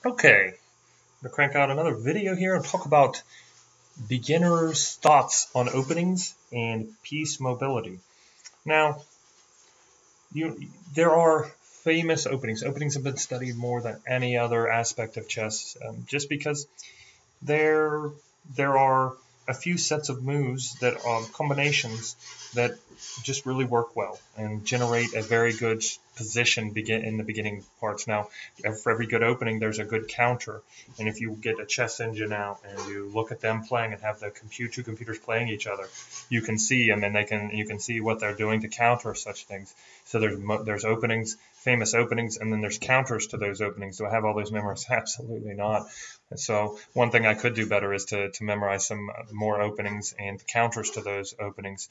Okay, I'm gonna crank out another video here and talk about beginners' thoughts on openings and piece mobility. Now, there are famous openings. Openings have been studied more than any other aspect of chess, just because there there are a few sets of moves that are combinations that just really work well and generate a very good position in the beginning parts. Now, for every good opening, there's a good counter, and if you get a chess engine out and you look at them playing and have the two computers playing each other, you can see them and you can see what they're doing to counter such things. So there's openings, famous openings, and then there's counters to those openings. Do I have all those memorized? Absolutely not. And so one thing I could do better is to memorize some more openings and counters to those openings.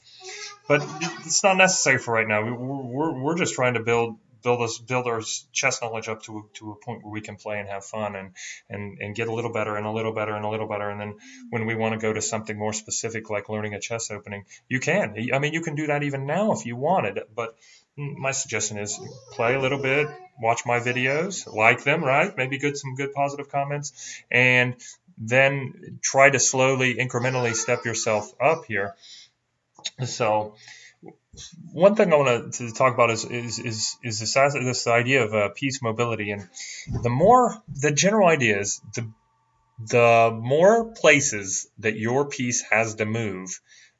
But it's not necessary for right now. We're just trying to build our chess knowledge up to a point where we can play and have fun and get a little better and a little better and a little better. And then when we want to go to something more specific like learning a chess opening, you can. I mean, you can do that even now if you wanted. But my suggestion is play a little bit, watch my videos, like them, right? Maybe some good positive comments, and then try to slowly, incrementally step yourself up here. So one thing I want to talk about is this idea of piece mobility, and the general idea is the more places that your piece has to move,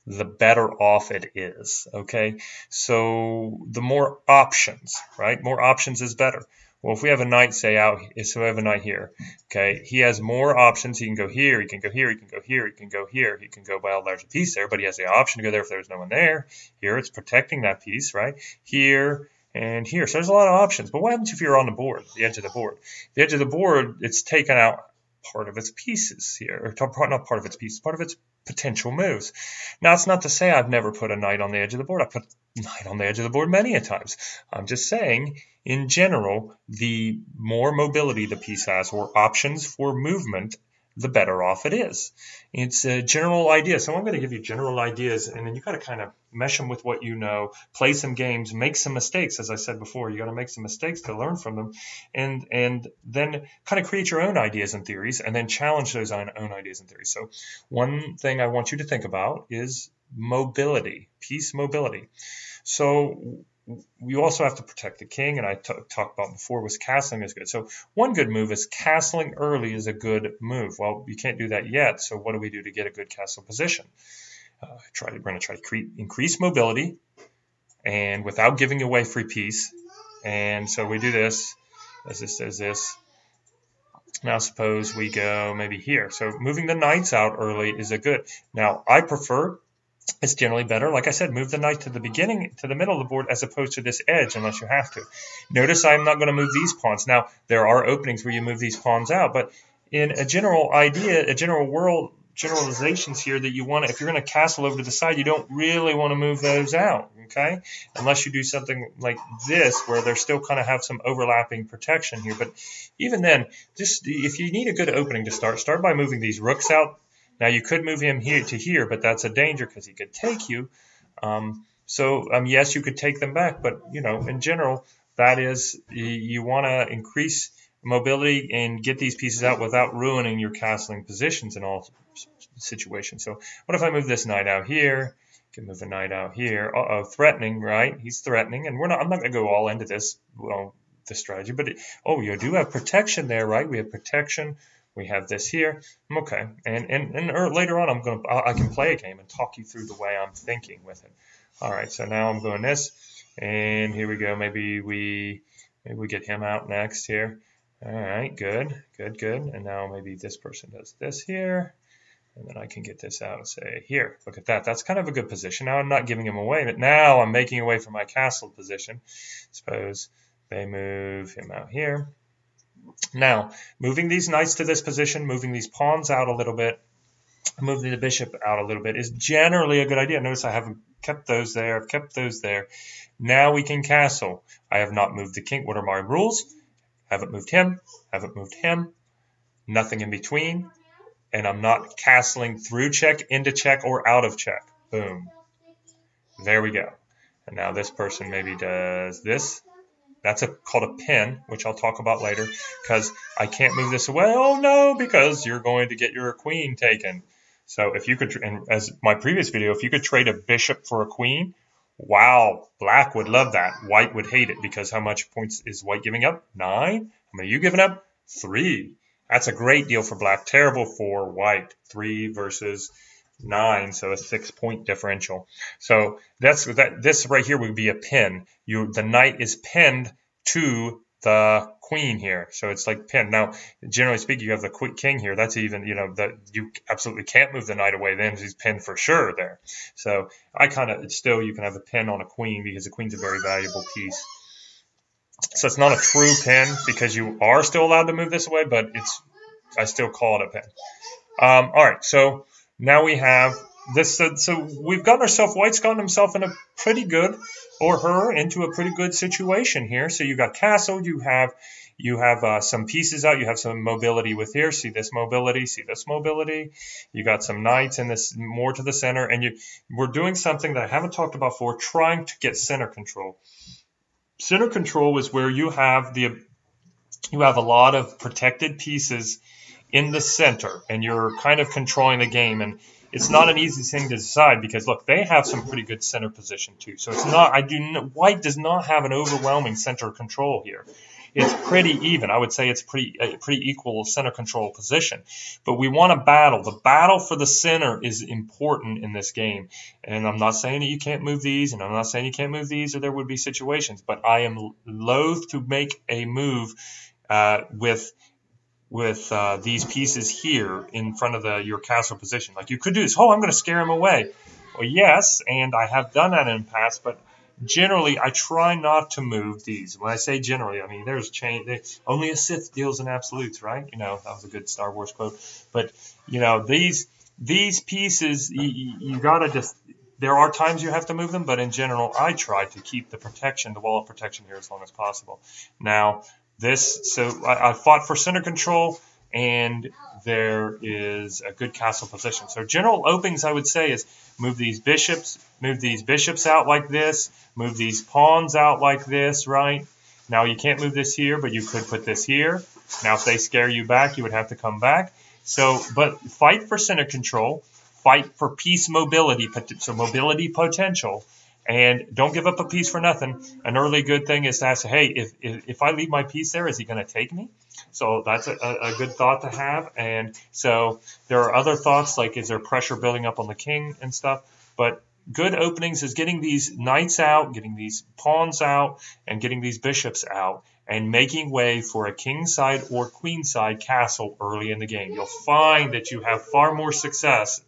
the better off it is. Okay, so the more options, right? More options is better. Well, if we have a knight, say out, so we have a knight here. Okay, he has more options. He can go here. He can go here. He can go here. He can go here. He can go. Well, there's a piece there, but he has the option to go there if there's no one there. Here, it's protecting that piece, right? Here and here. So there's a lot of options. But what happens if you're on the board, the edge of the board? The edge of the board, it's taken out part of its pieces here, or not part of its pieces, part of its potential moves. Now, it's not to say I've never put a knight on the edge of the board. I put a knight on the edge of the board many a times. I'm just saying, in general, the more mobility the piece has, or options for movement, the better off it is. It's a general idea. So I'm going to give you general ideas, and then you got to kind of mesh them with what you know, play some games, make some mistakes. As I said before, you got to make some mistakes to learn from them, and then kind of create your own ideas and theories, and then challenge those own ideas and theories. So one thing I want you to think about is mobility, piece mobility. So you also have to protect the king, and I talked about before was castling is good. So one good move is castling early is a good move. Well, you can't do that yet, so what do we do to get a good castle position? We're going to try to increase mobility and without giving away free piece. And so we do this, as this does this. Now suppose we go maybe here. So moving the knights out early is a good. Now I prefer, it's generally better, like I said, move the knight to the beginning, to the middle of the board, as opposed to this edge, unless you have to. Notice I'm not going to move these pawns. Now, there are openings where you move these pawns out, but in a general idea, a generalizations here that you want to, if you're going to castle over to the side, you don't really want to move those out, okay? Unless you do something like this, where they still kind of have some overlapping protection here. But even then, just if you need a good opening to start by moving these rooks out. Now, you could move him here to here, but that's a danger because he could take you. Yes, you could take them back, but, in general, that is, you want to increase mobility and get these pieces out without ruining your castling positions in all situations. So what if I move this knight out here? I can move the knight out here. Threatening, right? He's threatening, and I'm not going to go all into this, this strategy, but you do have protection there, right? We have protection. We have this here. Okay, and later on I can play a game and talk you through the way I'm thinking with it. All right, so now I'm going this, and here we go. Maybe we get him out next here. All right, good. And now maybe this person does this here, and then I can get this out and say, here, look at that. That's kind of a good position. Now I'm not giving him away, but now I'm making away from my castle position. Suppose they move him out here. Now, moving these knights to this position, moving these pawns out a little bit, moving the bishop out a little bit is generally a good idea. Notice I haven't kept those there. I've kept those there. Now we can castle. I have not moved the king. What are my rules? Haven't moved him. Haven't moved him. Nothing in between. And I'm not castling through check, into check, or out of check. Boom. There we go. And now this person maybe does this. That's called a pin, which I'll talk about later, because I can't move this away. Oh no, because you're going to get your queen taken. So if you could, and as my previous video, if you could trade a bishop for a queen, wow, black would love that. White would hate it, because how much points is white giving up? 9. How many are you giving up? 3. That's a great deal for black. Terrible for white. 3 versus 9, so a 6-point differential. So this right here would be a pin. The knight is pinned to the queen here, so it's like pinned. Now, generally speaking, you have the king here. That's even, that you absolutely can't move the knight away. Then he's pinned for sure there. So I kind of still, you can have a pin on a queen, because the queen's a very valuable piece. So it's not a true pin, because you are still allowed to move this away, but I still call it a pin. All right, so now we have this. So we've gotten ourselves, White's gotten himself in a pretty good, or her, into a pretty good situation here. So you got castle, you have some pieces out, you have some mobility with here. See this mobility, You got some knights and this more to the center, and we're doing something that I haven't talked about before, trying to get center control. Center control is where you have a lot of protected pieces in the center, and you're kind of controlling the game. And it's not an easy thing to decide, because look, they have some pretty good center position too. So it's not, White does not have an overwhelming center control here. It's pretty even. I would say it's pretty equal center control position. But we want to battle. The battle for the center is important in this game. And I'm not saying that you can't move these, and I'm not saying you can't move these, or there would be situations. But I am loath to make a move with these pieces here in front of your castle position. Like, you could do this. Oh, I'm going to scare him away. Well, yes, and I have done that in the past, but generally I try not to move these. When I say generally, I mean there's change. Only a Sith deals in absolutes, right? That was a good Star Wars quote. But these pieces, you gotta just. There are times you have to move them, but in general, I try to keep the wall of protection here as long as possible. Now, so I fought for center control, and there is a good castle position. So general openings, I would say, is move these bishops out like this, move these pawns out like this, right? Now you can't move this here, but you could put this here. Now if they scare you back, you would have to come back. So, but fight for center control, fight for piece mobility, so mobility potential. And don't give up a piece for nothing. An early good thing is to ask, hey, if I leave my piece there, is he going to take me? So that's a good thought to have. And so there are other thoughts, like is there pressure building up on the king and stuff? But good openings is getting these knights out, getting these pawns out, and getting these bishops out, and making way for a king side or queen side castle early in the game. You'll find that you have far more success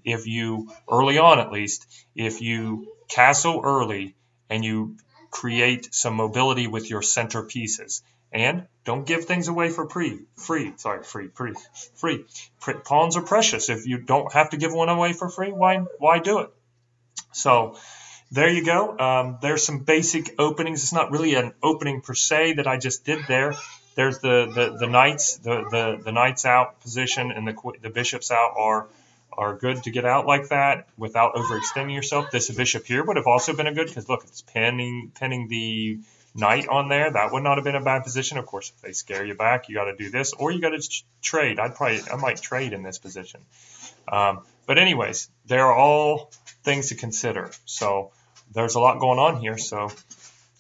if you, early on at least, if you castle early and you create some mobility with your center pieces. And don't give things away for free. Pawns are precious. If you don't have to give one away for free, why do it? So there you go. There's some basic openings. It's not really an opening per se that I just did there. There's the knights, the knights out position, and the bishops out are good to get out like that without overextending yourself. This bishop here would have also been a good, because look, it's pinning the knight on there. That would not have been a bad position. Of course, if they scare you back, you got to do this, or you got to trade. I might trade in this position. But anyways, there are all things to consider. So there's a lot going on here. So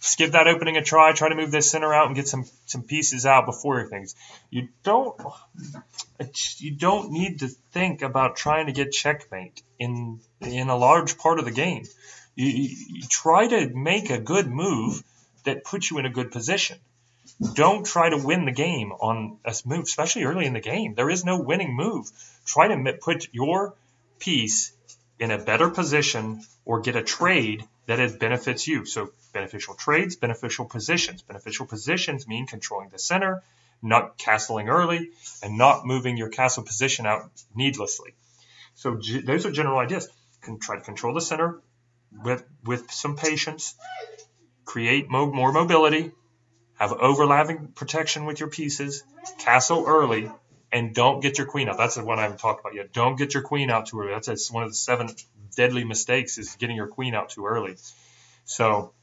just give that opening a try. Try to move this center out and get some pieces out before things. You don't need to think about trying to get checkmate in a large part of the game. You try to make a good move that puts you in a good position. Don't try to win the game on a move, especially early in the game. There is no winning move. Try to put your piece in a better position or get a trade that benefits you. So beneficial trades, beneficial positions. Beneficial positions mean controlling the center, not castling early, and not moving your castle position out needlessly. So those are general ideas. Try to control the center with some patience, create more mobility, have overlapping protection with your pieces, castle early, and don't get your queen out. That's the one I haven't talked about yet. Don't get your queen out too early. That's one of the 7 deadly mistakes, is getting your queen out too early. So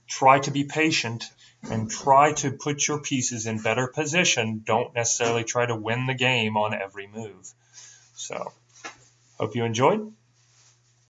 try to be patient and try to put your pieces in better position. Don't necessarily try to win the game on every move. So, hope you enjoyed.